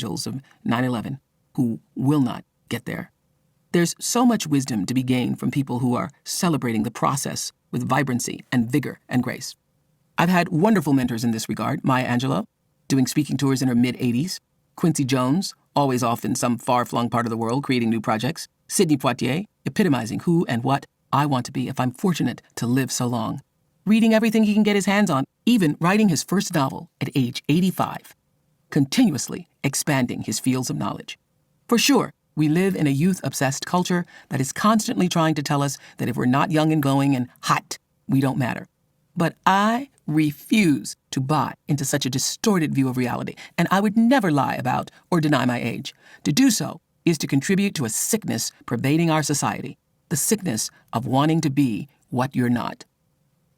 angels of 9/11 who will not get there. There's so much wisdom to be gained from people who are celebrating the process with vibrancy and vigor and grace. I've had wonderful mentors in this regard. Maya Angelou, doing speaking tours in her mid-80s. Quincy Jones, always off in some far-flung part of the world creating new projects. Sidney Poitier, epitomizing who and what I want to be if I'm fortunate to live so long. Reading everything he can get his hands on, even writing his first novel at age 85. Continuously expanding his fields of knowledge. For sure, we live in a youth-obsessed culture that is constantly trying to tell us that if we're not young and glowing and hot, we don't matter. But I refuse to buy into such a distorted view of reality, and I would never lie about or deny my age. To do so is to contribute to a sickness pervading our society, the sickness of wanting to be what you're not.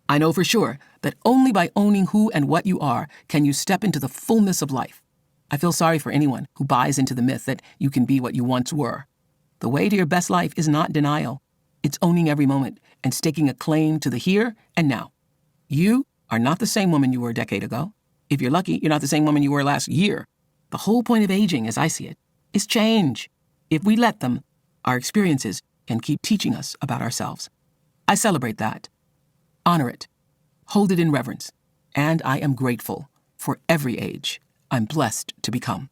I know for sure that only by owning who and what you are can you step into the fullness of life. I feel sorry for anyone who buys into the myth that you can be what you once were. The way to your best life is not denial. It's owning every moment and staking a claim to the here and now. You are not the same woman you were a decade ago. If you're lucky, you're not the same woman you were last year. The whole point of aging, as I see it, is change. If we let them, our experiences can keep teaching us about ourselves. I celebrate that. Honor it. Hold it in reverence. And I am grateful for every age I'm blessed to become.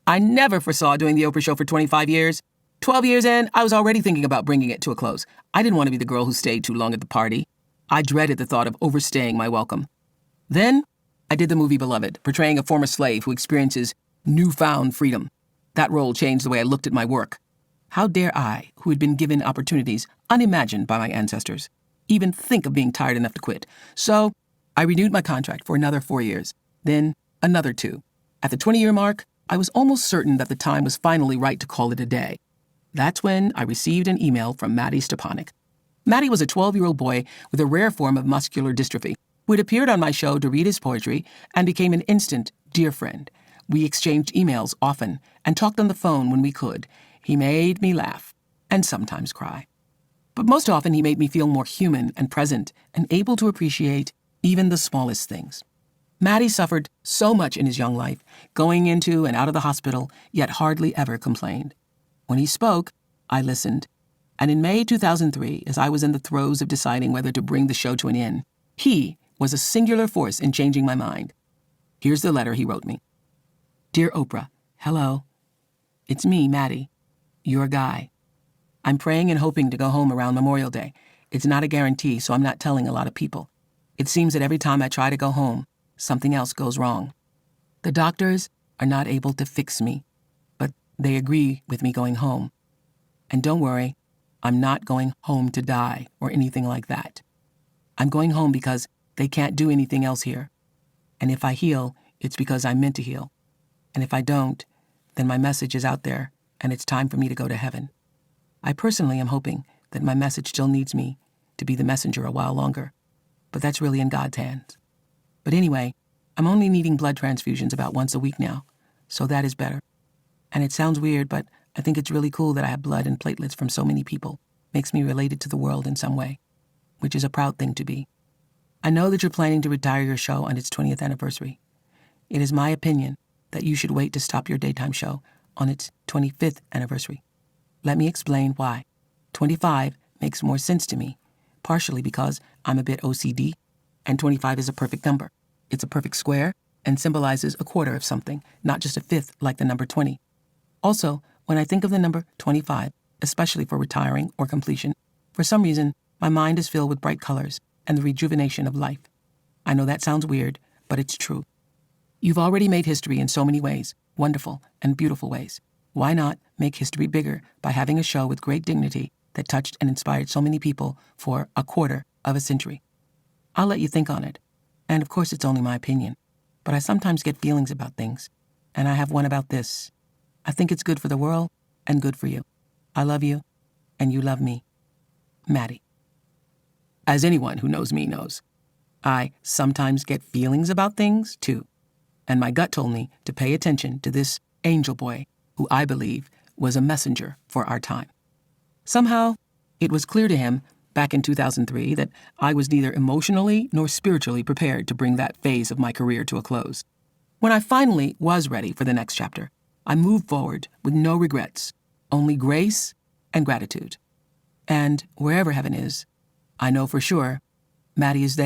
I never foresaw doing the Oprah Show for 25 years. 12 years in, I was already thinking about bringing it to a close. I didn't want to be the girl who stayed too long at the party. I dreaded the thought of overstaying my welcome. Then, I did the movie Beloved, portraying a former slave who experiences newfound freedom. That role changed the way I looked at my work. How dare I, who had been given opportunities unimagined by my ancestors, even think of being tired enough to quit? So, I renewed my contract for another 4 years, then another 2. At the 20-year mark, I was almost certain that the time was finally right to call it a day. That's when I received an email from Matty Stepanek. Matty was a 12-year-old boy with a rare form of muscular dystrophy who had appeared on my show to read his poetry and became an instant dear friend. We exchanged emails often and talked on the phone when we could. He made me laugh and sometimes cry. But most often he made me feel more human and present and able to appreciate even the smallest things. Matty suffered so much in his young life, going into and out of the hospital, yet hardly ever complained. When he spoke, I listened. And in May 2003, as I was in the throes of deciding whether to bring the show to an end, he was a singular force in changing my mind. Here's the letter he wrote me. Dear Oprah, hello. It's me, Matty, your guy. I'm praying and hoping to go home around Memorial Day. It's not a guarantee, so I'm not telling a lot of people. It seems that every time I try to go home, something else goes wrong. The doctors are not able to fix me, but they agree with me going home. And don't worry, I'm not going home to die or anything like that. I'm going home because they can't do anything else here. And if I heal, it's because I'm meant to heal. And if I don't, then my message is out there and it's time for me to go to heaven. I personally am hoping that my message still needs me to be the messenger a while longer, but that's really in God's hands. But anyway, I'm only needing blood transfusions about once a week now, so that is better. And it sounds weird, but I think it's really cool that I have blood and platelets from so many people. Makes me related to the world in some way, which is a proud thing to be. I know that you're planning to retire your show on its 20th anniversary. It is my opinion that you should wait to stop your daytime show on its 25th anniversary. Let me explain why. 25 makes more sense to me, partially because I'm a bit OCD, and 25 is a perfect number. It's a perfect square and symbolizes a quarter of something, not just a fifth like the number 20. Also, when I think of the number 25, especially for retiring or completion, for some reason, my mind is filled with bright colors and the rejuvenation of life. I know that sounds weird, but it's true. You've already made history in so many ways, wonderful and beautiful ways. Why not make history bigger by having a show with great dignity that touched and inspired so many people for a quarter of a century? I'll let you think on it. And of course, it's only my opinion. But I sometimes get feelings about things. And I have one about this. I think it's good for the world and good for you. I love you, and you love me. Matty. As anyone who knows me knows, I sometimes get feelings about things, too. And my gut told me to pay attention to this angel boy who I believe was a messenger for our time. Somehow, it was clear to him back in 2003 that I was neither emotionally nor spiritually prepared to bring that phase of my career to a close. When I finally was ready for the next chapter, I moved forward with no regrets, only grace and gratitude. And wherever heaven is, I know for sure Maddie is there.